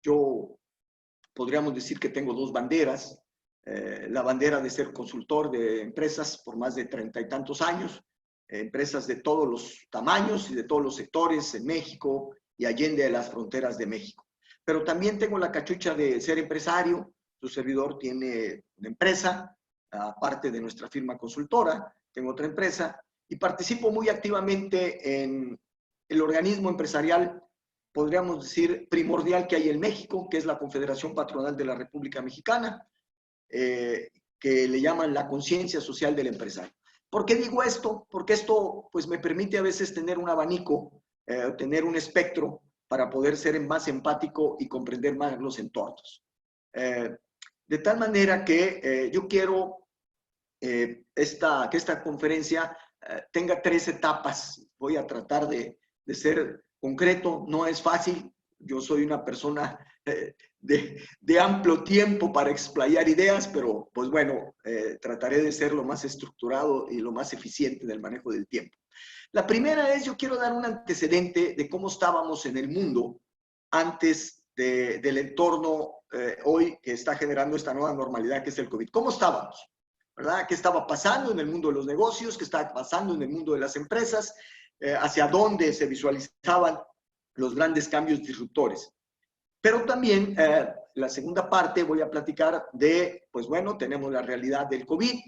Yo podríamos decir que tengo dos banderas. La bandera de ser consultor de empresas por más de 30 y tantos años, empresas de todos los tamaños y de todos los sectores en México y allende las fronteras de México. Pero también tengo la cachucha de ser empresario. Su servidor tiene una empresa, aparte de nuestra firma consultora, tengo otra empresa y participo muy activamente en el organismo empresarial, podríamos decir, primordial que hay en México, que es la Confederación Patronal de la República Mexicana, que le llaman la conciencia social del empresario. ¿Por qué digo esto? Porque esto pues, me permite a veces tener un abanico, tener un espectro para poder ser más empático y comprender más los entornos. De tal manera que yo quiero que esta conferencia tenga 3 etapas. Voy a tratar de ser concreto, no es fácil. Yo soy una persona de amplio tiempo para explayar ideas, pero pues bueno, trataré de ser lo más estructurado y lo más eficiente del manejo del tiempo. La primera es, yo quiero dar un antecedente de cómo estábamos en el mundo antes del entorno hoy que está generando esta nueva normalidad que es el COVID. ¿Cómo estábamos? ¿Verdad? ¿Qué estaba pasando en el mundo de los negocios? ¿Qué estaba pasando en el mundo de las empresas? ¿Hacia dónde se visualizaban los grandes cambios disruptores? Pero también la segunda parte voy a platicar de, pues bueno, tenemos la realidad del COVID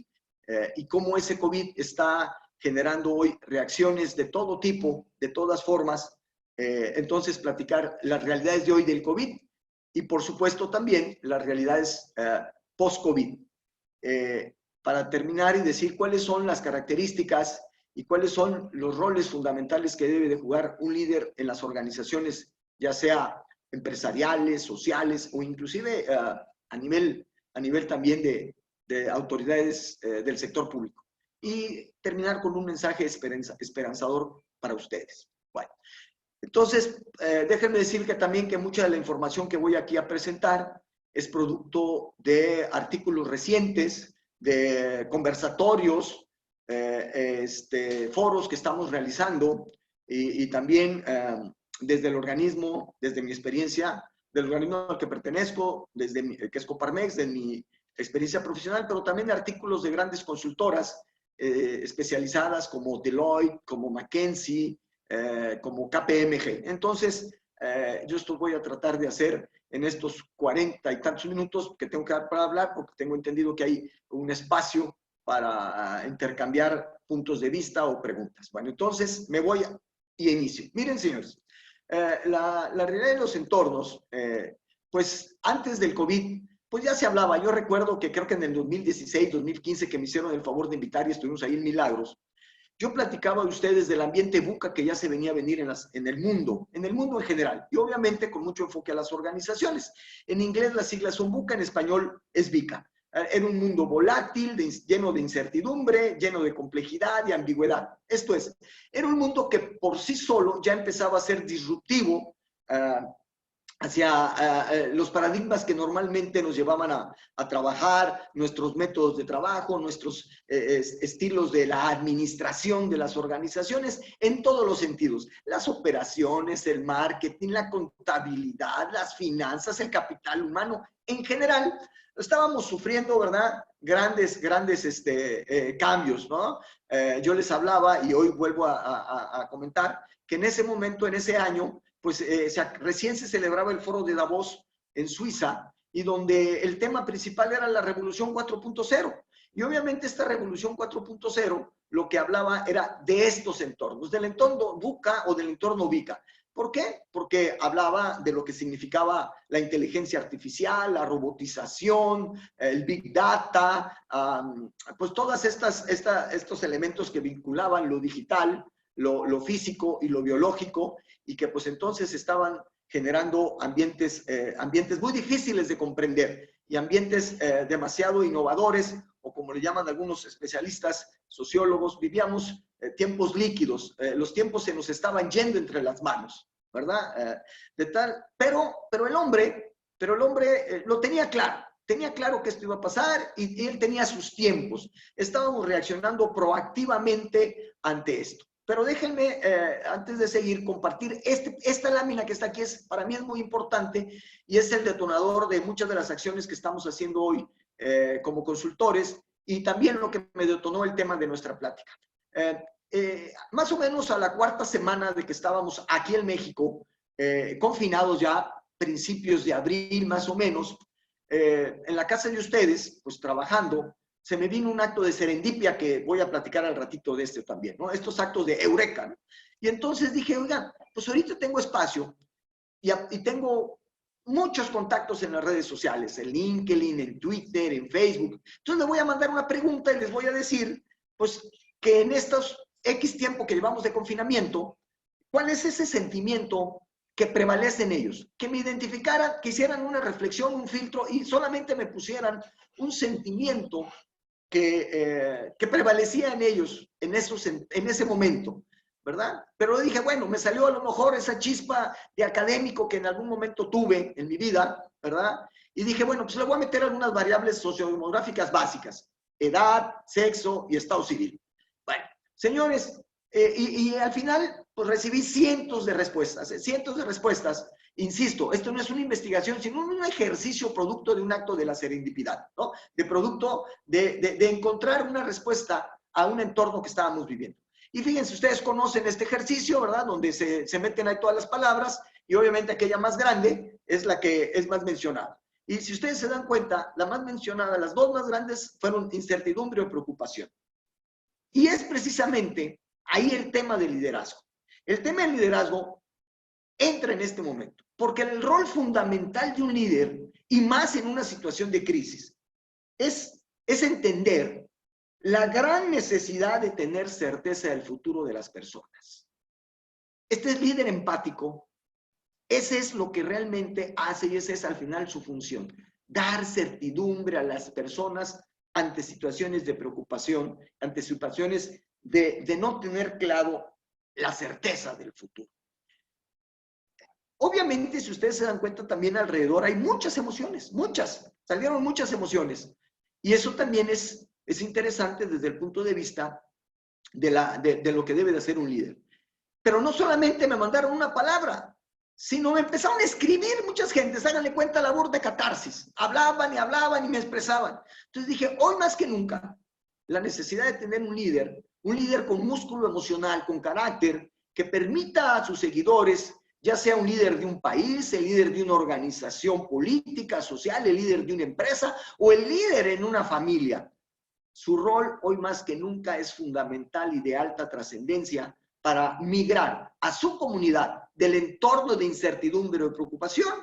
y cómo ese COVID está generando hoy reacciones de todo tipo, de todas formas. Entonces, platicar las realidades de hoy del COVID y, por supuesto, también las realidades post-COVID. Para terminar y decir cuáles son las características y cuáles son los roles fundamentales que debe de jugar un líder en las organizaciones, ya sea empresariales, sociales o inclusive a nivel también de autoridades del sector público. Y terminar con un mensaje esperanzador para ustedes. Bueno, entonces, déjenme decir que también que mucha de la información que voy aquí a presentar es producto de artículos recientes, de conversatorios, foros que estamos realizando y también desde el organismo, desde mi experiencia, del organismo al que pertenezco, que es Coparmex, de mi experiencia profesional, pero también de artículos de grandes consultoras especializadas como Deloitte, como McKinsey, como KPMG. Entonces, yo esto voy a tratar de hacer en estos 40 y tantos minutos que tengo que dar para hablar, porque tengo entendido que hay un espacio para intercambiar puntos de vista o preguntas. Bueno, entonces me voy y inicio. Miren, señores, la realidad de los entornos, pues antes del COVID, pues ya se hablaba. Yo recuerdo que creo que en el 2016, 2015, que me hicieron el favor de invitar y estuvimos ahí en Milagros, yo platicaba a ustedes del ambiente VUCA que ya se venía a venir en el mundo en general, y obviamente con mucho enfoque a las organizaciones. En inglés las siglas son VUCA, en español es VICA. Era un mundo volátil, lleno de incertidumbre, lleno de complejidad y ambigüedad. Esto es, era un mundo que por sí solo ya empezaba a ser disruptivo hacia los paradigmas que normalmente nos llevaban a trabajar, nuestros métodos de trabajo, nuestros estilos de la administración de las organizaciones, en todos los sentidos. Las operaciones, el marketing, la contabilidad, las finanzas, el capital humano, en general, estábamos sufriendo, ¿verdad? Grandes cambios, ¿no? Yo les hablaba, y hoy vuelvo a comentar, que en ese momento, en ese año, pues recién se celebraba el foro de Davos en Suiza, y donde el tema principal era la revolución 4.0. Y obviamente esta revolución 4.0 lo que hablaba era de estos entornos, del entorno VUCA o del entorno VICA. ¿Por qué? Porque hablaba de lo que significaba la inteligencia artificial, la robotización, el Big Data, pues todos estos elementos que vinculaban lo digital, lo físico y lo biológico, y que pues entonces estaban generando ambientes muy difíciles de comprender y ambientes demasiado innovadores, o como le llaman algunos especialistas, sociólogos, vivíamos tiempos líquidos, los tiempos se nos estaban yendo entre las manos, ¿verdad? Pero el hombre lo tenía claro que esto iba a pasar y él tenía sus tiempos. Estábamos reaccionando proactivamente ante esto. Pero déjenme, antes de seguir, compartir esta lámina que está aquí. Para mí es muy importante y es el detonador de muchas de las acciones que estamos haciendo hoy como consultores, y también lo que me detonó el tema de nuestra plática. Más o menos a la cuarta semana de que estábamos aquí en México, confinados ya, principios de abril más o menos, en la casa de ustedes, pues trabajando, se me vino un acto de serendipia que voy a platicar al ratito de este también, ¿no? Estos actos de eureka, ¿no? Y entonces dije, oigan, pues ahorita tengo espacio y tengo muchos contactos en las redes sociales, en LinkedIn, en Twitter, en Facebook. Entonces les voy a mandar una pregunta y les voy a decir, pues, que en estos X tiempo que llevamos de confinamiento, ¿cuál es ese sentimiento que prevalece en ellos? Que me identificaran, que hicieran una reflexión, un filtro y solamente me pusieran un sentimiento que prevalecía en ellos en ese momento, ¿verdad? Pero dije, bueno, me salió a lo mejor esa chispa de académico que en algún momento tuve en mi vida, ¿verdad? Y dije, bueno, pues le voy a meter algunas variables sociodemográficas básicas: edad, sexo y estado civil. Bueno, señores, y al final pues recibí cientos de respuestas. Insisto, esto no es una investigación, sino un ejercicio producto de un acto de la serendipidad, ¿no? De producto de encontrar una respuesta a un entorno que estábamos viviendo. Y fíjense, ustedes conocen este ejercicio, ¿verdad? Donde se meten ahí todas las palabras y obviamente aquella más grande es la que es más mencionada. Y si ustedes se dan cuenta, la más mencionada, las dos más grandes fueron incertidumbre o preocupación. Y es precisamente ahí el tema del liderazgo. El tema del liderazgo entra en este momento, porque el rol fundamental de un líder, y más en una situación de crisis, es entender la gran necesidad de tener certeza del futuro de las personas. Este líder empático, ese es lo que realmente hace, y esa es al final su función: dar certidumbre a las personas ante situaciones de preocupación, ante situaciones de no tener claro la certeza del futuro. Obviamente, si ustedes se dan cuenta, también alrededor hay muchas emociones, salieron muchas emociones. Y eso también es interesante desde el punto de vista de lo que debe de hacer un líder. Pero no solamente me mandaron una palabra, sino me empezaron a escribir muchas gentes. Háganle cuenta, labor de catarsis. Hablaban y me expresaban. Entonces dije, hoy más que nunca, la necesidad de tener un líder con músculo emocional, con carácter, que permita a sus seguidores, ya sea un líder de un país, el líder de una organización política, social, el líder de una empresa o el líder en una familia. Su rol hoy más que nunca es fundamental y de alta trascendencia para migrar a su comunidad del entorno de incertidumbre o preocupación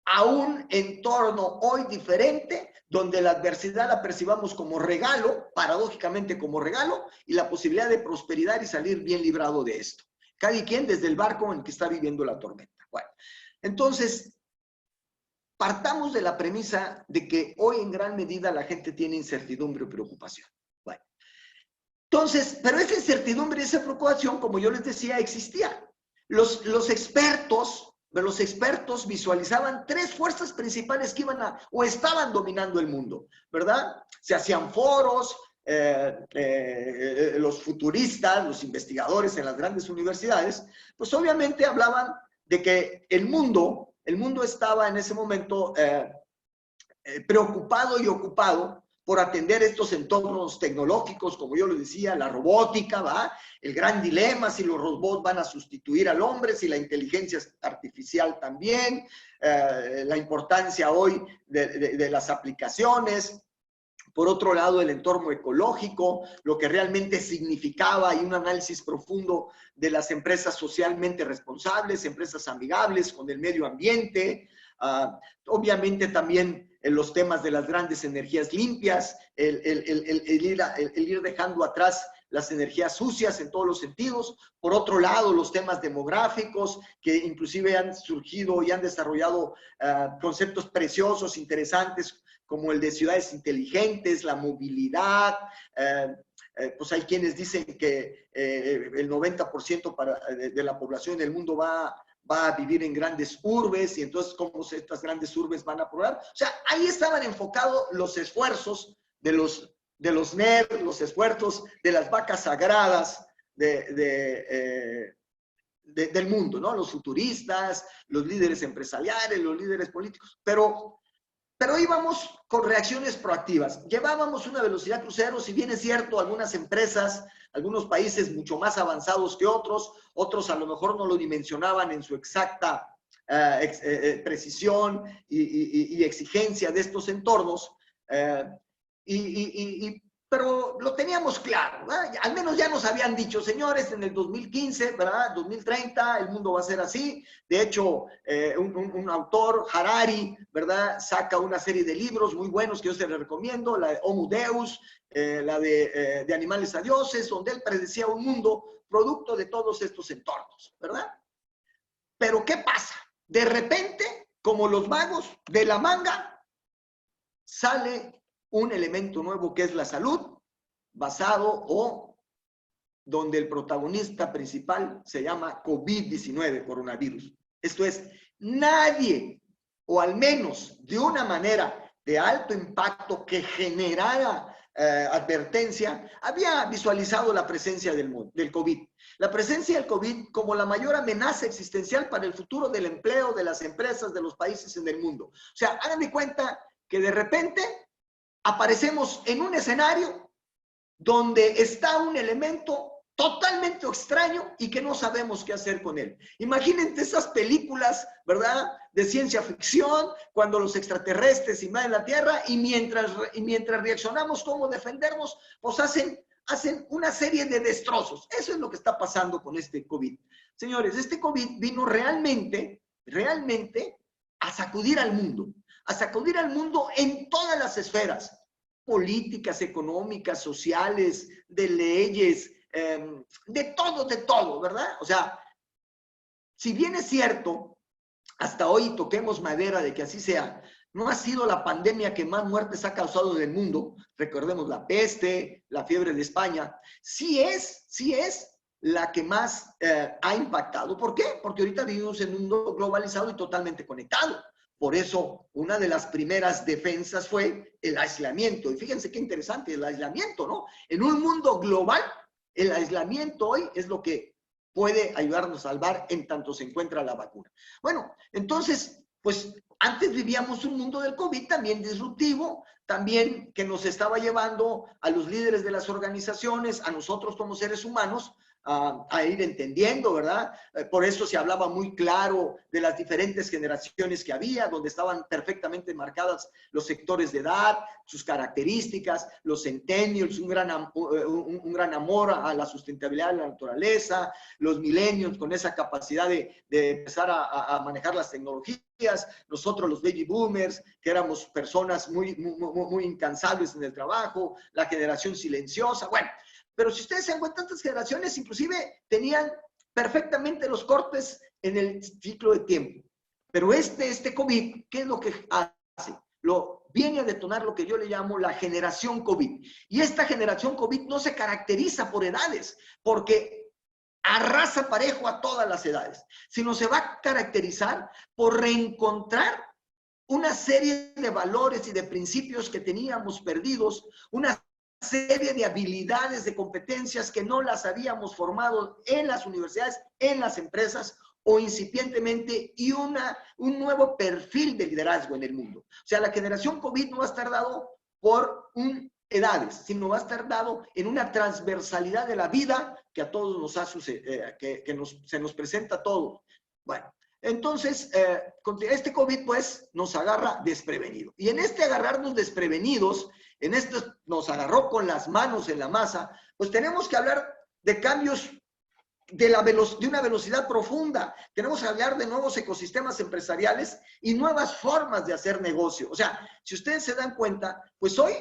a un entorno hoy diferente, donde la adversidad la percibamos como regalo, paradójicamente como regalo, y la posibilidad de prosperidad y salir bien librado de esto. Cada quien desde el barco en que está viviendo la tormenta. Bueno, entonces, partamos de la premisa de que hoy en gran medida la gente tiene incertidumbre o preocupación. Bueno, entonces, pero esa incertidumbre y esa preocupación, como yo les decía, existía. Los expertos visualizaban tres fuerzas principales que iban o estaban dominando el mundo, ¿verdad? Se hacían foros, los futuristas, los investigadores en las grandes universidades, pues obviamente hablaban de que el mundo estaba en ese momento preocupado y ocupado por atender estos entornos tecnológicos, como yo les decía, la robótica, ¿va? El gran dilema, si los robots van a sustituir al hombre, si la inteligencia artificial también, la importancia hoy de las aplicaciones. Por otro lado, el entorno ecológico, lo que realmente significaba, y un análisis profundo de las empresas socialmente responsables, empresas amigables con el medio ambiente. Obviamente también los temas de las grandes energías limpias, el ir dejando atrás las energías sucias en todos los sentidos. Por otro lado, los temas demográficos, que inclusive han surgido y han desarrollado conceptos preciosos, interesantes, como el de ciudades inteligentes, la movilidad. Pues hay quienes dicen que el 90% de la población del mundo va a vivir en grandes urbes, y entonces cómo estas grandes urbes van a probar. O sea, ahí estaban enfocados los esfuerzos de los nerds, los esfuerzos de las vacas sagradas, del mundo, ¿no? Los futuristas, los líderes empresariales, los líderes políticos, pero íbamos con reacciones proactivas. Llevábamos una velocidad crucero, si bien es cierto, algunas empresas, algunos países mucho más avanzados que otros, otros a lo mejor no lo dimensionaban en su exacta precisión y exigencia de estos entornos, pero lo teníamos claro, ¿verdad? Al menos ya nos habían dicho, señores, en el 2015, ¿verdad? 2030, el mundo va a ser así. De hecho, un autor, Harari, ¿verdad? Saca una serie de libros muy buenos que yo se les recomiendo, la de Homo Deus, la de Animales a Dioses, donde él predecía un mundo producto de todos estos entornos, ¿verdad? Pero ¿qué pasa? De repente, como los magos de la manga, sale un elemento nuevo que es la salud, basado o donde el protagonista principal se llama COVID-19, coronavirus. Esto es, nadie, o al menos de una manera de alto impacto que generara advertencia, había visualizado la presencia del COVID. La presencia del COVID como la mayor amenaza existencial para el futuro del empleo, de las empresas, de los países en el mundo. O sea, hagan de cuenta que de repente aparecemos en un escenario donde está un elemento totalmente extraño y que no sabemos qué hacer con él. Imagínense esas películas, ¿verdad?, de ciencia ficción, cuando los extraterrestres invaden la Tierra y mientras reaccionamos cómo defendernos, pues hacen una serie de destrozos. Eso es lo que está pasando con este COVID. Señores, este COVID vino realmente a sacudir al mundo en todas las esferas, políticas, económicas, sociales, de leyes, de todo, ¿verdad? O sea, si bien es cierto, hasta hoy toquemos madera de que así sea, no ha sido la pandemia que más muertes ha causado en el mundo, recordemos la peste, la fiebre de España, sí es la que más ha impactado. ¿Por qué? Porque ahorita vivimos en un mundo globalizado y totalmente conectado. Por eso, una de las primeras defensas fue el aislamiento. Y fíjense qué interesante, el aislamiento, ¿no? En un mundo global, el aislamiento hoy es lo que puede ayudarnos a salvar en tanto se encuentra la vacuna. Bueno, entonces, pues antes vivíamos un mundo del COVID también disruptivo, también que nos estaba llevando a los líderes de las organizaciones, a nosotros como seres humanos, a ir entendiendo, ¿verdad? Por eso se hablaba muy claro de las diferentes generaciones que había, donde estaban perfectamente marcadas los sectores de edad, sus características, los centennials, un gran amor a la sustentabilidad de la naturaleza, los millennials con esa capacidad de empezar a manejar las tecnologías, nosotros los baby boomers, que éramos personas muy incansables en el trabajo, la generación silenciosa, bueno. Pero si ustedes se dan cuenta, estas generaciones inclusive tenían perfectamente los cortes en el ciclo de tiempo. Pero este COVID, ¿qué es lo que hace? Viene a detonar lo que yo le llamo la generación COVID. Y esta generación COVID no se caracteriza por edades, porque arrasa parejo a todas las edades, sino se va a caracterizar por reencontrar una serie de valores y de principios que teníamos perdidos, una serie de habilidades, de competencias que no las habíamos formado en las universidades, en las empresas o incipientemente, y un nuevo perfil de liderazgo en el mundo. O sea, la generación COVID no va a estar dado por edades, sino va a estar dado en una transversalidad de la vida que a todos nos ha sucedido, se nos presenta a todos. Bueno, entonces, este COVID pues nos agarra desprevenido. Y en este agarrarnos desprevenidos, en esto nos agarró con las manos en la masa, pues tenemos que hablar de cambios de una velocidad profunda. Tenemos que hablar de nuevos ecosistemas empresariales y nuevas formas de hacer negocio. O sea, si ustedes se dan cuenta, pues hoy,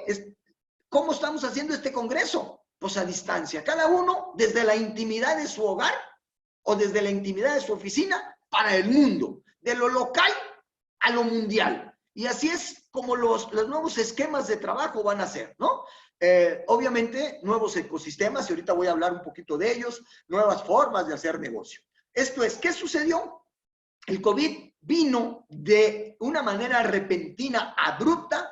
¿cómo estamos haciendo este congreso? Pues a distancia, cada uno desde la intimidad de su hogar o desde la intimidad de su oficina para el mundo, de lo local a lo mundial. Y así es como los nuevos esquemas de trabajo van a ser, ¿no? Obviamente, nuevos ecosistemas, y ahorita voy a hablar un poquito de ellos, nuevas formas de hacer negocio. Esto es, ¿qué sucedió? El COVID vino de una manera repentina, abrupta,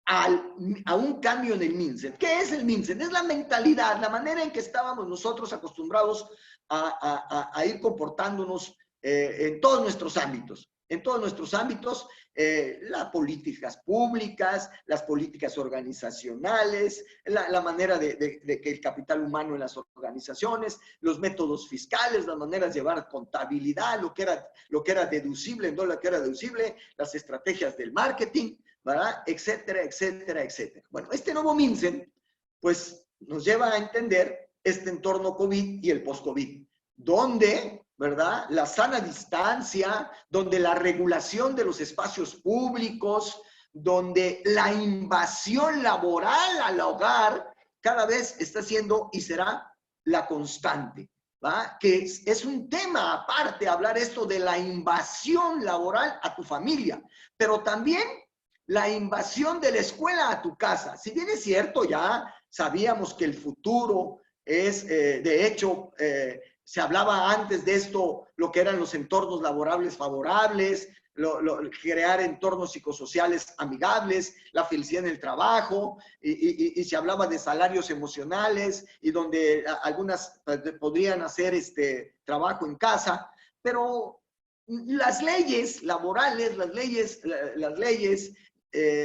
a un cambio en el MINSEN. ¿Qué es el MINSEN? Es la mentalidad, la manera en que estábamos nosotros acostumbrados a ir comportándonos en todos nuestros ámbitos. En todos nuestros ámbitos, las políticas públicas, las políticas organizacionales, la manera de que el capital humano en las organizaciones, los métodos fiscales, las maneras de llevar contabilidad, lo que era deducible, no lo que era deducible, las estrategias del marketing, ¿verdad? Etcétera, etcétera, etcétera. Bueno, este nuevo MINSEN, pues, nos lleva a entender este entorno COVID y el post-COVID, donde, ¿verdad?, la sana distancia, donde la regulación de los espacios públicos, donde la invasión laboral al hogar cada vez está siendo y será la constante, ¿va? Que es un tema aparte hablar esto de la invasión laboral a tu familia, pero también la invasión de la escuela a tu casa. Si bien es cierto, ya sabíamos que el futuro es, de hecho, se hablaba antes de esto, lo que eran los entornos laborables favorables, crear entornos psicosociales amigables, la felicidad en el trabajo, y se hablaba de salarios emocionales, y donde algunas podrían hacer trabajo en casa, pero las leyes laborales,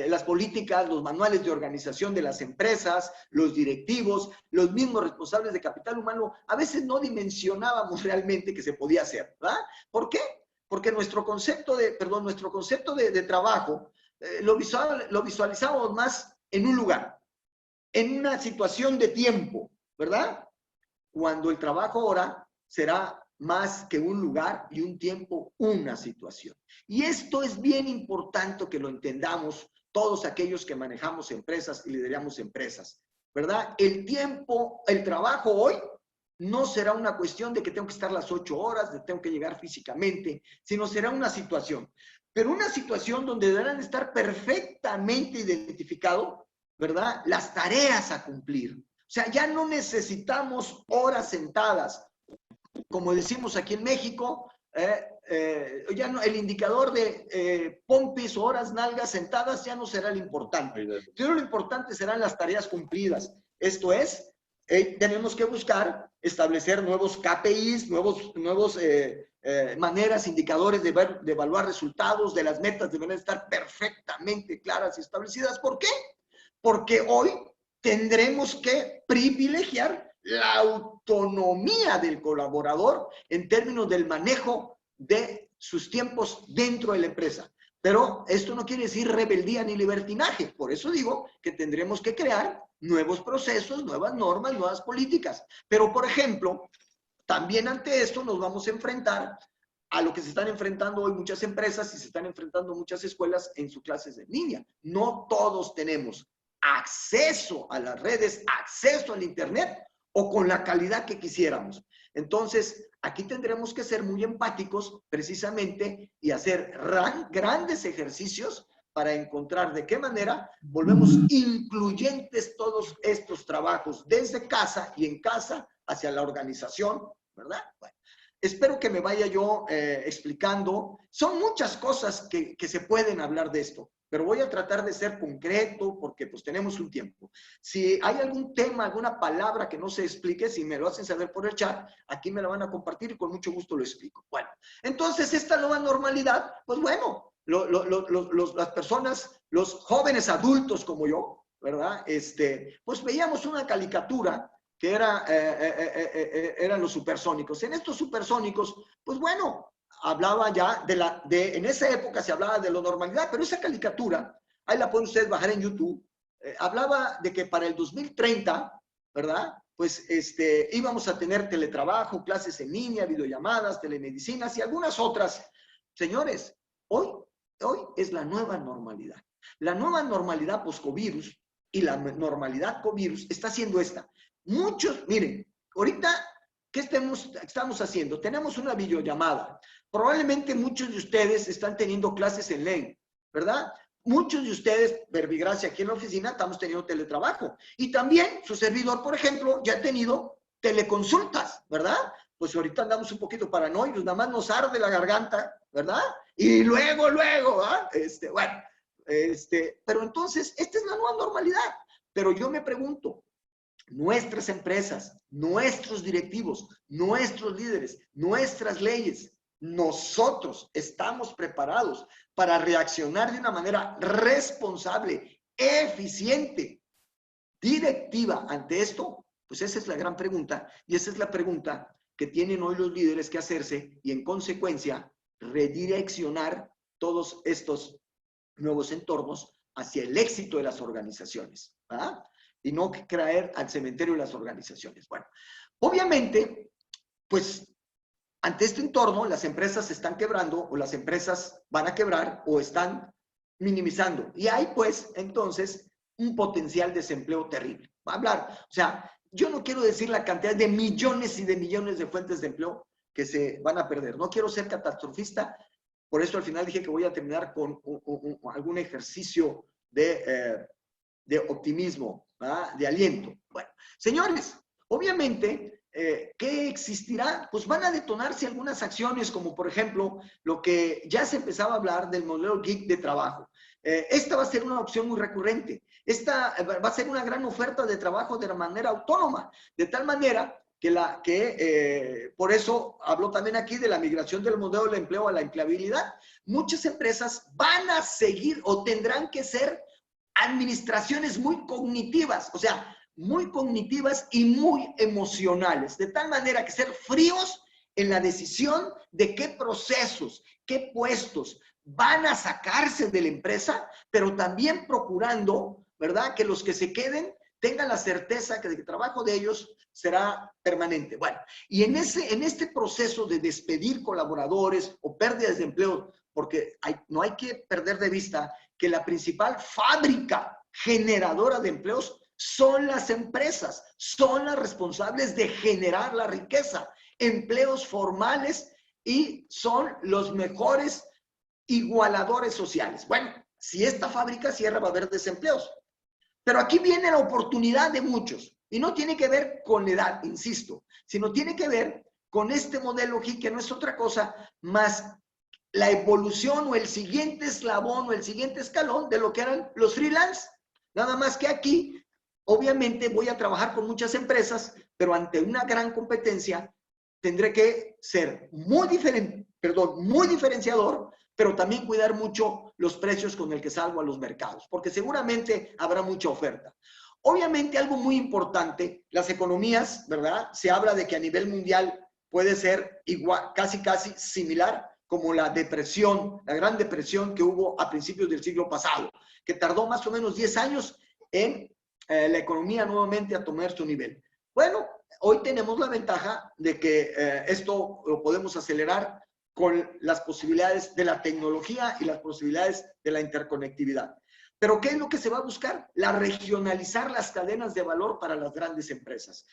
las políticas, los manuales de organización de las empresas, los directivos, los mismos responsables de capital humano, a veces no dimensionábamos realmente que se podía hacer, ¿verdad? ¿Por qué? Porque nuestro concepto de trabajo lo visualizamos más en un lugar, en una situación de tiempo, ¿verdad? Cuando el trabajo ahora será más que un lugar y un tiempo, una situación. Y esto es bien importante que lo entendamos todos aquellos que manejamos empresas y lideramos empresas, ¿verdad? El tiempo, el trabajo hoy no será una cuestión de que tengo que estar las 8 horas, de tengo que llegar físicamente, sino será una situación. Pero una situación donde deberán estar perfectamente identificado, ¿verdad?, las tareas a cumplir. O sea, ya no necesitamos horas sentadas. Como decimos aquí en México, ya no, el indicador de pompis o horas nalgas sentadas ya no será lo importante. Pero lo importante serán las tareas cumplidas. Esto es, tenemos que buscar establecer nuevos KPIs, nuevos maneras, indicadores de evaluar resultados, de las metas deben estar perfectamente claras y establecidas. ¿Por qué? Porque hoy tendremos que privilegiar la autonomía del colaborador en términos del manejo de sus tiempos dentro de la empresa. Pero esto no quiere decir rebeldía ni libertinaje. Por eso digo que tendremos que crear nuevos procesos, nuevas normas, nuevas políticas. Pero, por ejemplo, también ante esto nos vamos a enfrentar a lo que se están enfrentando hoy muchas empresas y se están enfrentando muchas escuelas en sus clases en línea. No todos tenemos acceso a las redes, acceso al internet o con la calidad que quisiéramos. Entonces, aquí tendremos que ser muy empáticos precisamente y hacer grandes ejercicios para encontrar de qué manera volvemos incluyentes todos estos trabajos desde casa y en casa hacia la organización, ¿verdad? Bueno, espero que me vaya yo explicando. Son muchas cosas que se pueden hablar de esto, pero voy a tratar de ser concreto porque pues tenemos un tiempo. Si hay algún tema, alguna palabra que no se explique, si me lo hacen saber por el chat, aquí me la van a compartir y con mucho gusto lo explico. Bueno, entonces esta nueva normalidad, pues bueno, las personas, los jóvenes adultos como yo, ¿verdad? Pues veíamos una caricatura que eran los supersónicos. En estos supersónicos, pues bueno, hablaba ya en esa época se hablaba de la normalidad, pero esa caricatura, ahí la pueden ustedes bajar en YouTube, hablaba de que para el 2030, ¿verdad? Pues íbamos a tener teletrabajo, clases en línea, videollamadas, telemedicinas y algunas otras. Señores, hoy es la nueva normalidad. La nueva normalidad post-covirus y la normalidad covirus está siendo esta. Muchos, miren, ahorita, ¿qué estamos haciendo? Tenemos una videollamada. Probablemente muchos de ustedes están teniendo clases en línea, ¿verdad? Muchos de ustedes, verbigracia, aquí en la oficina, estamos teniendo teletrabajo. Y también su servidor, por ejemplo, ya ha tenido teleconsultas, ¿verdad? Pues ahorita andamos un poquito paranoicos, nada más nos arde la garganta, ¿verdad? Y luego, ¿ah? Bueno, Pero entonces, esta es la nueva normalidad. Pero yo me pregunto, nuestras empresas, nuestros directivos, nuestros líderes, nuestras leyes, nosotros estamos preparados para reaccionar de una manera responsable, eficiente, directiva ante esto. Pues esa es la gran pregunta, y esa es la pregunta que tienen hoy los líderes que hacerse, y en consecuencia redireccionar todos estos nuevos entornos hacia el éxito de las organizaciones, ¿verdad? Y no caer al cementerio de las organizaciones. Bueno, obviamente, pues ante este entorno, las empresas se están quebrando, o las empresas van a quebrar, o están minimizando. Y hay, pues, entonces, un potencial desempleo terrible. Va a hablar, o sea, yo no quiero decir la cantidad de millones y de millones de fuentes de empleo que se van a perder. No quiero ser catastrofista, por eso al final dije que voy a terminar con algún ejercicio de optimismo, ¿verdad? De aliento. Bueno, señores, obviamente, ¿qué existirá? Pues van a detonarse algunas acciones, como por ejemplo, lo que ya se empezaba a hablar del modelo gig de trabajo. Esta va a ser una opción muy recurrente. Esta va a ser una gran oferta de trabajo de manera autónoma, de tal manera que por eso habló también aquí de la migración del modelo del empleo a la empleabilidad. Muchas empresas van a seguir o tendrán que ser administraciones muy cognitivas, o sea, muy cognitivas y muy emocionales, de tal manera que ser fríos en la decisión de qué procesos, qué puestos van a sacarse de la empresa, pero también procurando, ¿verdad?, que los que se queden tengan la certeza que el trabajo de ellos será permanente. Bueno, y en este proceso de despedir colaboradores o pérdidas de empleo, porque no hay que perder de vista que la principal fábrica generadora de empleos son las empresas, son las responsables de generar la riqueza, empleos formales, y son los mejores igualadores sociales. Bueno, si esta fábrica cierra, va a haber desempleos. Pero aquí viene la oportunidad de muchos, y no tiene que ver con la edad, insisto, sino tiene que ver con este modelo que no es otra cosa más la evolución o el siguiente eslabón o el siguiente escalón de lo que eran los freelance. Nada más que aquí, obviamente, voy a trabajar con muchas empresas, pero ante una gran competencia tendré que ser muy diferenciador, pero también cuidar mucho los precios con el que salgo a los mercados, porque seguramente habrá mucha oferta. Obviamente, algo muy importante, las economías, ¿verdad? Se habla de que a nivel mundial puede ser igual, casi similar como la depresión, la gran depresión que hubo a principios del siglo pasado, que tardó más o menos 10 años en la economía nuevamente a tomar su nivel. Bueno, hoy tenemos la ventaja de que esto lo podemos acelerar con las posibilidades de la tecnología y las posibilidades de la interconectividad. Pero ¿qué es lo que se va a buscar? Regionalizar las cadenas de valor para las grandes empresas.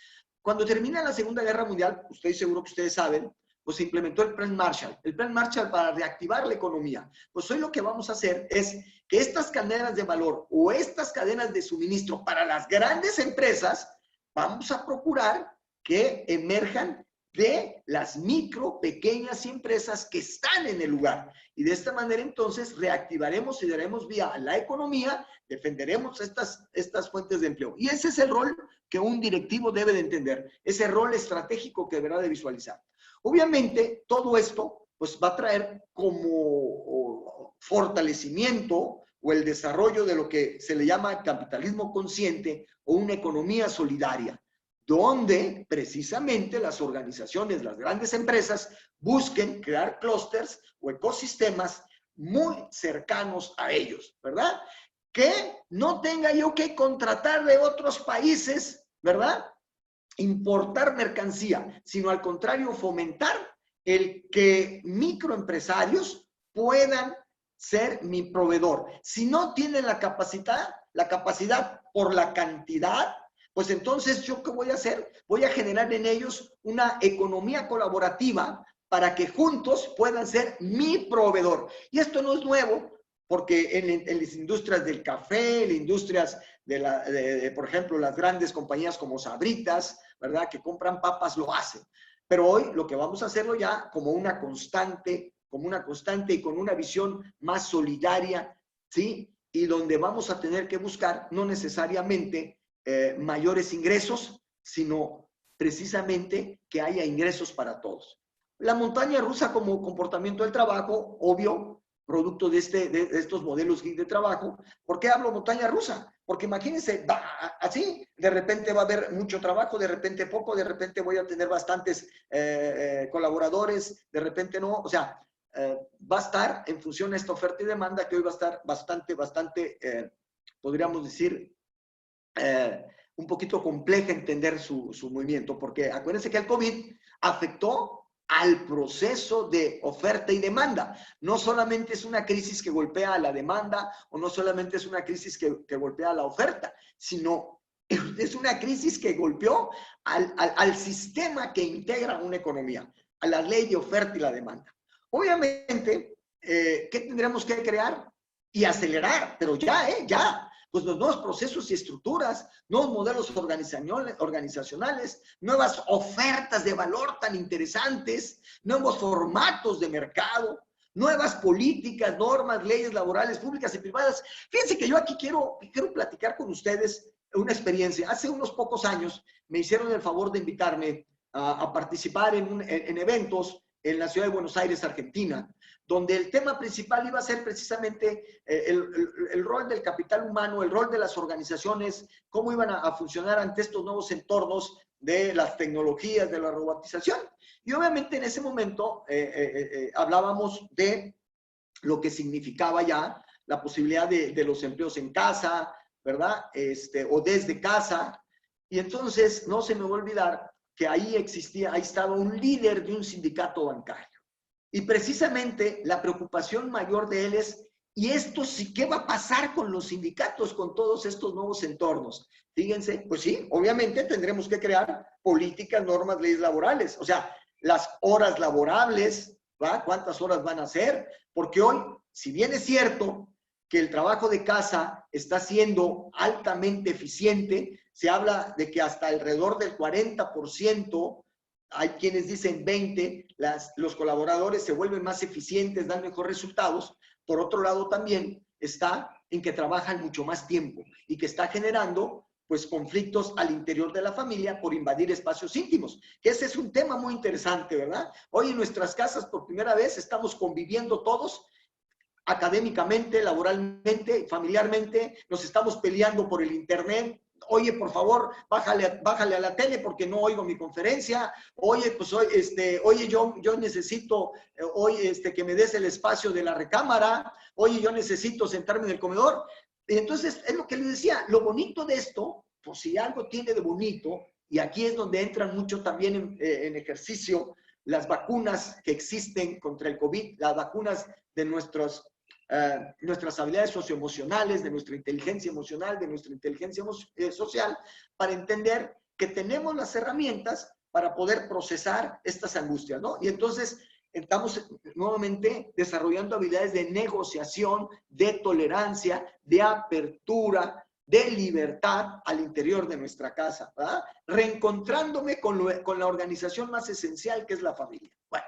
Cuando termina la Segunda Guerra Mundial, estoy seguro que ustedes saben, pues se implementó el Plan Marshall. El Plan Marshall para reactivar la economía. Pues hoy lo que vamos a hacer es que estas cadenas de valor o estas cadenas de suministro para las grandes empresas, vamos a procurar que emerjan de las micro, pequeñas empresas que están en el lugar. Y de esta manera entonces reactivaremos y daremos vía a la economía, defenderemos estas fuentes de empleo. Y ese es el rol que un directivo debe de entender, ese rol estratégico que deberá de visualizar. Obviamente, todo esto pues va a traer como fortalecimiento o el desarrollo de lo que se le llama capitalismo consciente o una economía solidaria, donde precisamente las organizaciones, las grandes empresas, busquen crear clústeres o ecosistemas muy cercanos a ellos, ¿verdad? Que no tenga yo que contratar de otros países, ¿verdad?, importar mercancía, sino al contrario, fomentar el que microempresarios puedan ser mi proveedor. Si no tienen la capacidad por la cantidad, pues entonces ¿yo qué voy a hacer? Voy a generar en ellos una economía colaborativa para que juntos puedan ser mi proveedor. Y esto no es nuevo, porque en las industrias del café, en las industrias por ejemplo, las grandes compañías como Sabritas, ¿verdad?, que compran papas, lo hacen. Pero hoy lo que vamos a hacerlo ya como una constante y con una visión más solidaria, ¿sí?, y donde vamos a tener que buscar no necesariamente mayores ingresos, sino precisamente que haya ingresos para todos. La montaña rusa como comportamiento del trabajo, obvio, producto de estos modelos de trabajo. ¿Por qué hablo montaña rusa? Porque imagínense, así, de repente va a haber mucho trabajo, de repente poco, de repente voy a tener bastantes colaboradores, de repente no, o sea, va a estar en función de esta oferta y demanda que hoy va a estar bastante, podríamos decir, un poquito compleja entender su movimiento, porque acuérdense que el COVID afectó al proceso de oferta y demanda. No solamente es una crisis que golpea a la demanda o no solamente es una crisis que golpea a la oferta, sino es una crisis que golpeó al sistema que integra una economía, a la ley de oferta y la demanda. Obviamente, ¿qué tendremos que crear? Y acelerar, pero ya. Pues los nuevos procesos y estructuras, nuevos modelos organizacionales, nuevas ofertas de valor tan interesantes, nuevos formatos de mercado, nuevas políticas, normas, leyes laborales públicas y privadas. Fíjense que yo aquí quiero platicar con ustedes una experiencia. Hace unos pocos años me hicieron el favor de invitarme a participar en eventos en la ciudad de Buenos Aires, Argentina, donde el tema principal iba a ser precisamente el rol del capital humano, el rol de las organizaciones, cómo iban a funcionar ante estos nuevos entornos de las tecnologías, de la robotización. Y obviamente en ese momento hablábamos de lo que significaba ya la posibilidad de los empleos en casa, ¿verdad? O desde casa. Y entonces no se me va a olvidar que ahí estaba un líder de un sindicato bancario. Y precisamente la preocupación mayor de él es, ¿y esto sí qué va a pasar con los sindicatos, con todos estos nuevos entornos? Fíjense, pues sí, obviamente tendremos que crear políticas, normas, leyes laborales. O sea, las horas laborables, ¿va? ¿Cuántas horas van a ser? Porque hoy, si bien es cierto que el trabajo de casa está siendo altamente eficiente, se habla de que hasta alrededor del 40%, hay quienes dicen 20%, los colaboradores se vuelven más eficientes, dan mejores resultados. Por otro lado también está en que trabajan mucho más tiempo y que está generando pues conflictos al interior de la familia por invadir espacios íntimos, que ese es un tema muy interesante, ¿verdad? Hoy en nuestras casas por primera vez estamos conviviendo todos académicamente, laboralmente, familiarmente, nos estamos peleando por el internet. Oye, por favor, bájale a la tele porque no oigo mi conferencia. Oye, pues oye, yo necesito que me des el espacio de la recámara. Oye, yo necesito sentarme en el comedor. Entonces, es lo que les decía, lo bonito de esto, pues si algo tiene de bonito, y aquí es donde entran mucho también en ejercicio las vacunas que existen contra el COVID, las vacunas de nuestras habilidades socioemocionales, de nuestra inteligencia emocional, de nuestra inteligencia social, para entender que tenemos las herramientas para poder procesar estas angustias, ¿no? Y entonces estamos nuevamente desarrollando habilidades de negociación, de tolerancia, de apertura, de libertad al interior de nuestra casa, ¿verdad? Reencontrándome con la organización más esencial que es la familia. Bueno,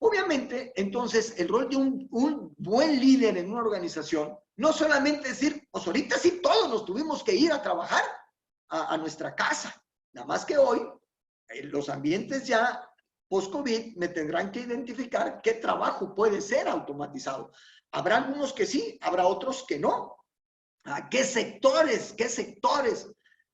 obviamente, entonces, el rol de un buen líder en una organización, no solamente decir, pues ahorita sí todos nos tuvimos que ir a trabajar a nuestra casa, nada más que hoy, los ambientes ya post-COVID me tendrán que identificar qué trabajo puede ser automatizado. Habrá algunos que sí, habrá otros que no. ¿Qué sectores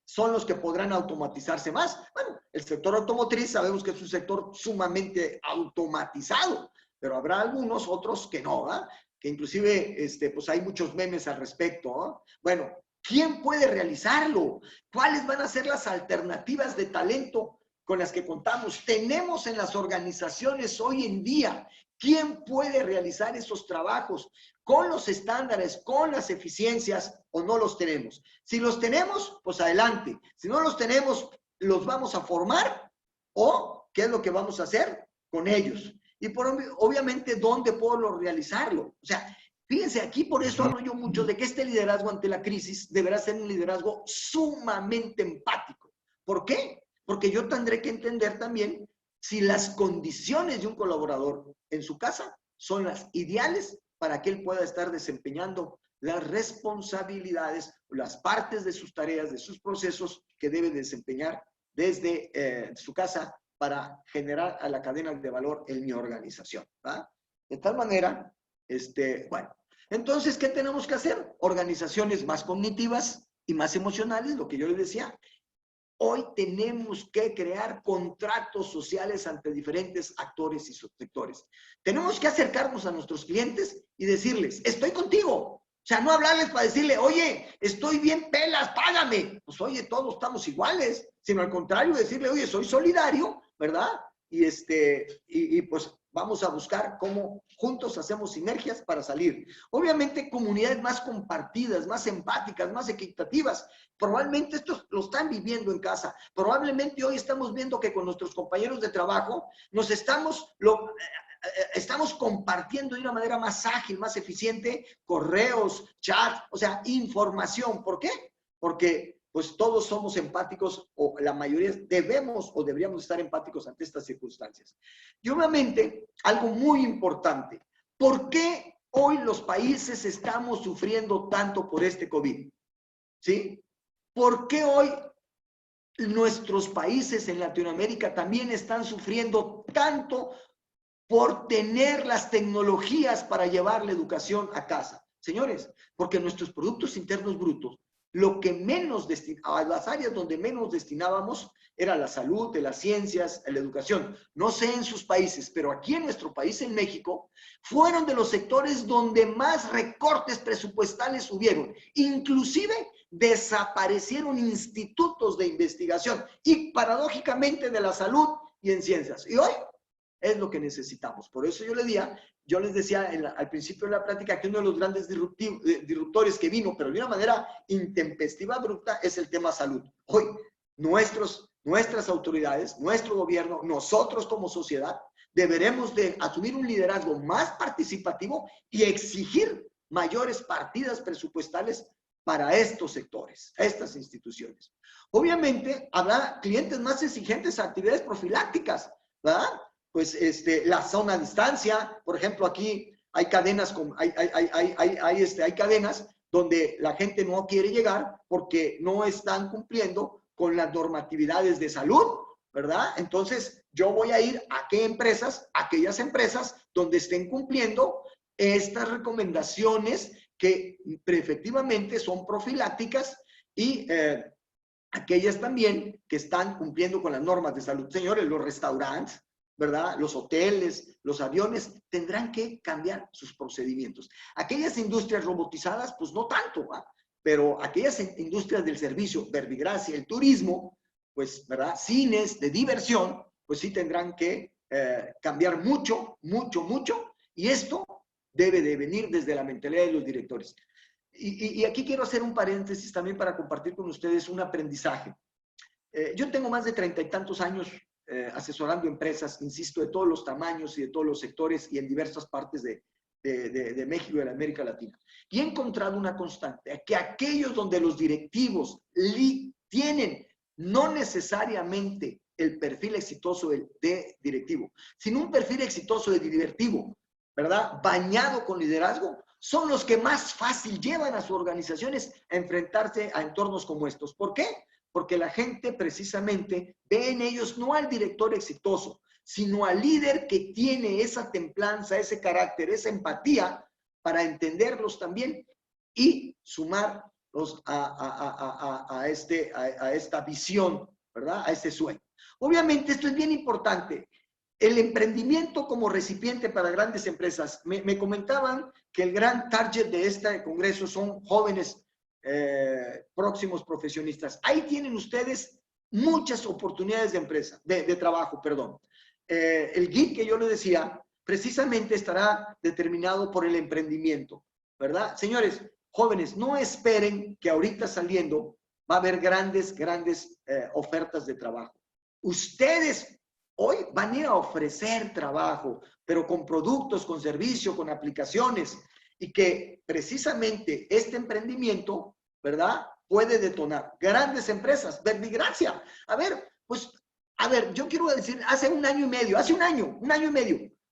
son los que podrán automatizarse más? Bueno, el sector automotriz sabemos que es un sector sumamente automatizado, pero habrá algunos otros que no, ¿verdad? Que inclusive pues hay muchos memes al respecto, ¿no? Bueno, ¿quién puede realizarlo? ¿Cuáles van a ser las alternativas de talento con las que contamos? Tenemos en las organizaciones hoy en día, ¿quién puede realizar esos trabajos con los estándares, con las eficiencias o no los tenemos? Si los tenemos, pues adelante. Si no los tenemos, los vamos a formar o qué es lo que vamos a hacer con ellos. Y obviamente, ¿dónde puedo realizarlo? O sea, fíjense, aquí por eso hablo yo mucho de que este liderazgo ante la crisis deberá ser un liderazgo sumamente empático. ¿Por qué? Porque yo tendré que entender también si las condiciones de un colaborador en su casa son las ideales para que él pueda estar desempeñando las responsabilidades, las partes de sus tareas, de sus procesos que debe desempeñar desde su casa para generar a la cadena de valor en mi organización, ¿va? De tal manera, bueno, entonces, ¿qué tenemos que hacer? Organizaciones más cognitivas y más emocionales, lo que yo les decía. Hoy tenemos que crear contratos sociales ante diferentes actores y subsectores. Tenemos que acercarnos a nuestros clientes y decirles, estoy contigo. O sea, no hablarles para decirle, oye, estoy bien pelas, págame. Pues oye, todos estamos iguales. Sino al contrario, decirle, oye, soy solidario, ¿verdad? Y pues vamos a buscar cómo juntos hacemos sinergias para salir. Obviamente, comunidades más compartidas, más empáticas, más equitativas. Probablemente esto lo están viviendo en casa. Probablemente hoy estamos viendo que con nuestros compañeros de trabajo nos estamos compartiendo de una manera más ágil, más eficiente, correos, chat, o sea, información. ¿Por qué? Porque pues todos somos empáticos, o la mayoría debemos o deberíamos estar empáticos ante estas circunstancias. Y obviamente, algo muy importante, ¿por qué hoy los países estamos sufriendo tanto por este COVID? ¿Sí? ¿Por qué hoy nuestros países en Latinoamérica también están sufriendo tanto por tener las tecnologías para llevar la educación a casa? Señores, porque nuestros productos internos brutos, lo que menos a las áreas donde menos destinábamos era la salud, de las ciencias, la educación. No sé en sus países, pero aquí en nuestro país, en México, fueron de los sectores donde más recortes presupuestales hubieron. Inclusive desaparecieron institutos de investigación y paradójicamente de la salud y en ciencias. Y hoy es lo que necesitamos. Por eso yo les decía al principio de la plática que uno de los grandes disruptores que vino, pero de una manera intempestiva, abrupta, es el tema salud. Hoy, nuestras autoridades, nuestro gobierno, nosotros como sociedad, deberemos de asumir un liderazgo más participativo y exigir mayores partidas presupuestales para estos sectores, a estas instituciones. Obviamente, habrá clientes más exigentes a actividades profilácticas, ¿verdad? Pues la zona a distancia, por ejemplo, aquí hay cadenas, hay cadenas donde la gente no quiere llegar porque no están cumpliendo con las normatividades de salud, ¿verdad? Entonces, yo voy a ir a qué empresas, aquellas empresas donde estén cumpliendo estas recomendaciones que efectivamente son profilácticas y aquellas también que están cumpliendo con las normas de salud. Señores, los restaurantes, ¿verdad? Los hoteles, los aviones, tendrán que cambiar sus procedimientos. Aquellas industrias robotizadas, pues no tanto, ¿va? Pero aquellas industrias del servicio, verbigracia, el turismo, pues, ¿verdad? Cines de diversión, pues sí tendrán que cambiar mucho, mucho, mucho, y esto debe de venir desde la mentalidad de los directores. Y aquí quiero hacer un paréntesis también para compartir con ustedes un aprendizaje. Yo tengo más de 30 y tantos años asesorando empresas, insisto, de todos los tamaños y de todos los sectores y en diversas partes de México y de la América Latina. Y he encontrado una constante, que aquellos donde los directivos tienen no necesariamente el perfil exitoso de directivo, sino un perfil exitoso de directivo, ¿verdad? Bañado con liderazgo, son los que más fácil llevan a sus organizaciones a enfrentarse a entornos como estos. ¿Por qué? Porque la gente precisamente ve en ellos no al director exitoso, sino al líder que tiene esa templanza, ese carácter, esa empatía para entenderlos también y sumarlos a esta visión, ¿verdad? A este sueño. Obviamente esto es bien importante. El emprendimiento como recipiente para grandes empresas. Me comentaban que el gran target de este congreso son jóvenes próximos profesionistas. Ahí tienen ustedes muchas oportunidades de empresa, de trabajo, perdón. El GIT que yo les decía, precisamente estará determinado por el emprendimiento, ¿verdad? Señores, jóvenes, no esperen que ahorita saliendo va a haber grandes ofertas de trabajo. Ustedes hoy van a ir a ofrecer trabajo, pero con productos, con servicios, con aplicaciones, y que precisamente este emprendimiento, ¿verdad?, puede detonar grandes empresas. Verbigracia. A ver, yo quiero decir, hace un año y medio,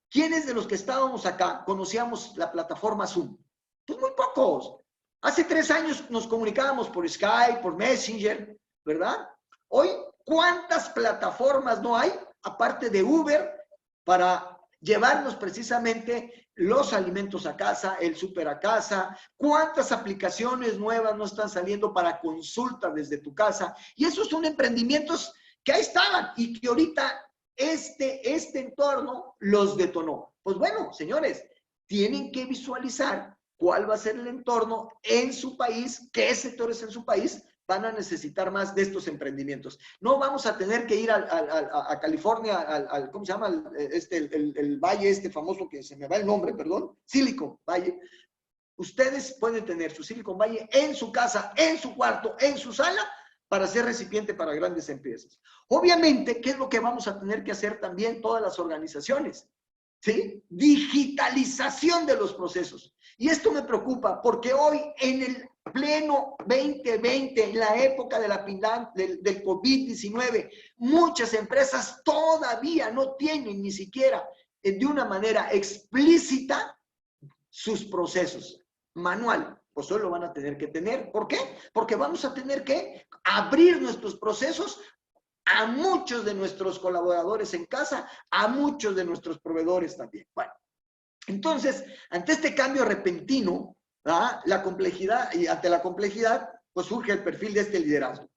¿Quiénes de los que estábamos acá conocíamos la plataforma Zoom? Pues muy pocos. Hace 3 años nos comunicábamos por Skype, por Messenger, ¿verdad? Hoy, ¿cuántas plataformas no hay, aparte de Uber, para llevarnos precisamente los alimentos a casa, el súper a casa? ¿Cuántas aplicaciones nuevas no están saliendo para consulta desde tu casa? Y esos son emprendimientos que ahí estaban y que ahorita este entorno los detonó. Pues bueno, señores, tienen que visualizar cuál va a ser el entorno en su país, qué sectores en su país van a necesitar más de estos emprendimientos. No vamos a tener que ir a California, ¿cómo se llama? El valle este famoso que se me va el nombre, perdón, Silicon Valley. Ustedes pueden tener su Silicon Valley en su casa, en su cuarto, en su sala, para ser recipiente para grandes empresas. Obviamente, ¿qué es lo que vamos a tener que hacer también todas las organizaciones? ¿Sí? Digitalización de los procesos. Y esto me preocupa porque hoy en el pleno 2020, en la época de del COVID-19, muchas empresas todavía no tienen ni siquiera de una manera explícita sus procesos. Manual, pues hoy lo van a tener que tener. ¿Por qué? Porque vamos a tener que abrir nuestros procesos a muchos de nuestros colaboradores en casa, a muchos de nuestros proveedores también. Bueno, entonces, ante este cambio repentino, ¿verdad? La complejidad, y ante la complejidad, pues surge el perfil de este liderazgo.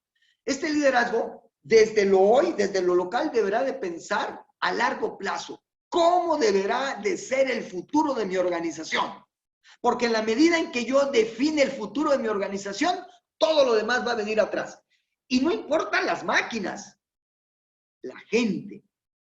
Este liderazgo, desde lo hoy, desde lo local, deberá de pensar a largo plazo. ¿Cómo deberá de ser el futuro de mi organización? Porque en la medida en que yo define el futuro de mi organización, todo lo demás va a venir atrás. Y no importan las máquinas, la gente,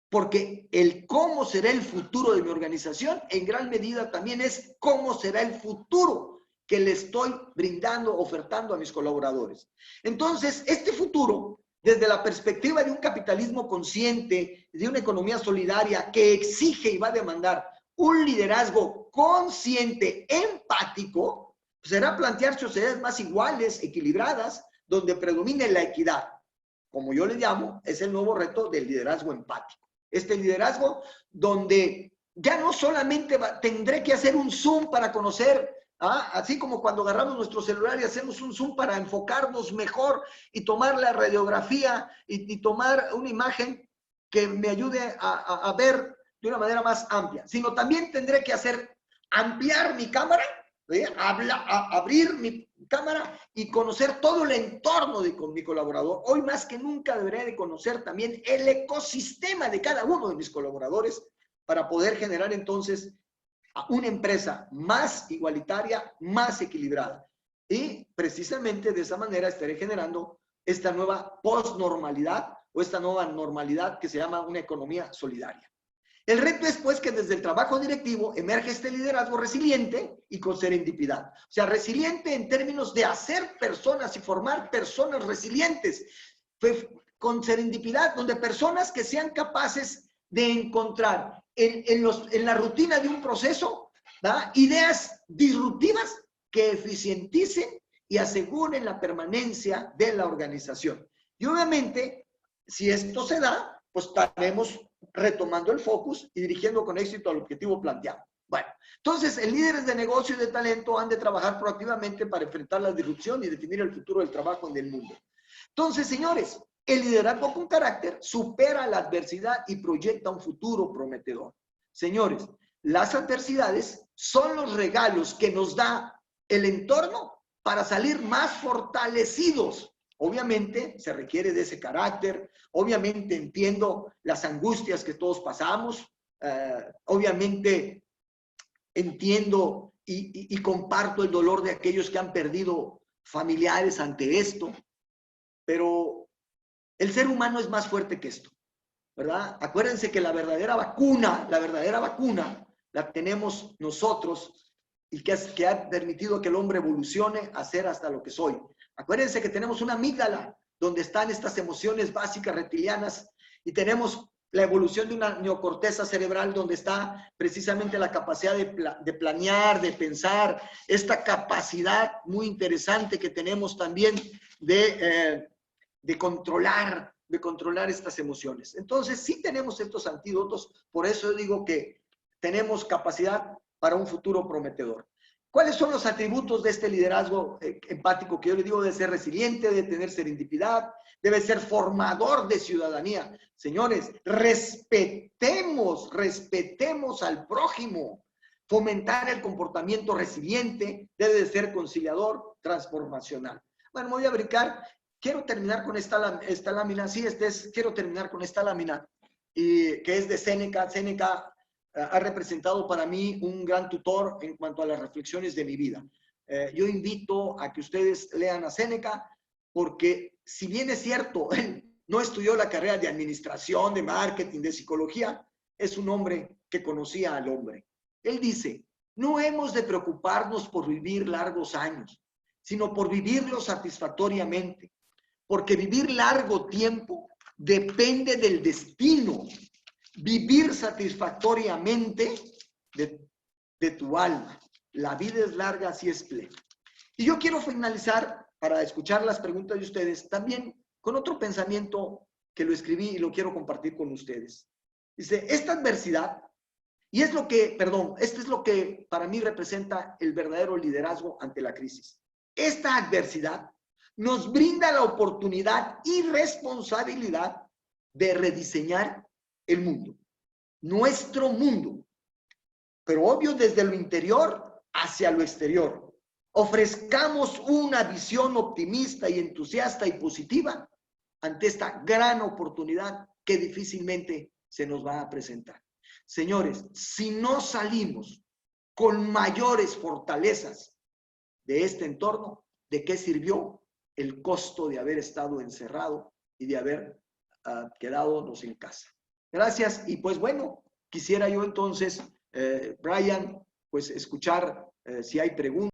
porque el cómo será el futuro de mi organización en gran medida también es cómo será el futuro que le estoy brindando, ofertando a mis colaboradores. Entonces, este futuro, desde la perspectiva de un capitalismo consciente, de una economía solidaria que exige y va a demandar un liderazgo consciente, empático, será plantear sociedades más iguales, equilibradas, donde predomine la equidad. Como yo le llamo, es el nuevo reto del liderazgo empático. Este liderazgo donde ya no solamente tendré que hacer un Zoom para conocer, así como cuando agarramos nuestro celular y hacemos un Zoom para enfocarnos mejor y tomar la radiografía y tomar una imagen que me ayude a ver de una manera más amplia, sino también tendré que ampliar mi cámara, abrir mi cámara y conocer todo el entorno con mi colaborador. Hoy más que nunca debería de conocer también el ecosistema de cada uno de mis colaboradores para poder generar entonces una empresa más igualitaria, más equilibrada. Y precisamente de esa manera estaré generando esta nueva post-normalidad o esta nueva normalidad que se llama una economía solidaria. El reto es, pues, que desde el trabajo directivo emerge este liderazgo resiliente y con serendipidad. O sea, resiliente en términos de hacer personas y formar personas resilientes, con serendipidad, donde personas que sean capaces de encontrar en la rutina de un proceso, ¿verdad?, ideas disruptivas que eficienticen y aseguren la permanencia de la organización. Y obviamente, si esto se da, pues estaremos retomando el focus y dirigiendo con éxito al objetivo planteado. Bueno, entonces, el líderes de negocio y de talento han de trabajar proactivamente para enfrentar la disrupción y definir el futuro del trabajo en el mundo. Entonces, señores, el liderazgo con carácter supera la adversidad y proyecta un futuro prometedor. Señores, las adversidades son los regalos que nos da el entorno para salir más fortalecidos. Obviamente se requiere de ese carácter, obviamente entiendo las angustias que todos pasamos, obviamente entiendo y comparto el dolor de aquellos que han perdido familiares ante esto, pero el ser humano es más fuerte que esto, ¿verdad? Acuérdense que la verdadera vacuna la tenemos nosotros y que ha permitido que el hombre evolucione a ser hasta lo que soy. Acuérdense que tenemos una amígdala donde están estas emociones básicas reptilianas y tenemos la evolución de una neocorteza cerebral donde está precisamente la capacidad de planear, de pensar, esta capacidad muy interesante que tenemos también de controlar estas emociones. Entonces, sí tenemos estos antídotos, por eso digo que tenemos capacidad para un futuro prometedor. ¿Cuáles son los atributos de este liderazgo empático que yo le digo? Debe ser resiliente, debe tener serendipidad, debe ser formador de ciudadanía. Señores, respetemos al prójimo. Fomentar el comportamiento resiliente, debe de ser conciliador, transformacional. Bueno, me voy a brincar. Quiero terminar con esta lámina. Sí, quiero terminar con esta lámina, que es de Séneca. Séneca ha representado para mí un gran tutor en cuanto a las reflexiones de mi vida. Yo invito a que ustedes lean a Séneca, porque si bien es cierto, él no estudió la carrera de administración, de marketing, de psicología, es un hombre que conocía al hombre. Él dice, no hemos de preocuparnos por vivir largos años, sino por vivirlos satisfactoriamente, porque vivir largo tiempo depende del destino. Vivir satisfactoriamente de tu alma. La vida es larga, así es plena. Y yo quiero finalizar, para escuchar las preguntas de ustedes, también con otro pensamiento que lo escribí y lo quiero compartir con ustedes. Dice, esta adversidad, y es lo que, esto es lo que para mí representa el verdadero liderazgo ante la crisis. Esta adversidad nos brinda la oportunidad y responsabilidad de rediseñar el mundo, nuestro mundo, pero obvio desde lo interior hacia lo exterior. Ofrezcamos una visión optimista y entusiasta y positiva ante esta gran oportunidad que difícilmente se nos va a presentar. Señores, si no salimos con mayores fortalezas de este entorno, ¿de qué sirvió el costo de haber estado encerrado y de haber quedadonos en casa? Gracias. Y pues bueno, quisiera yo entonces, Brian, pues escuchar si hay preguntas.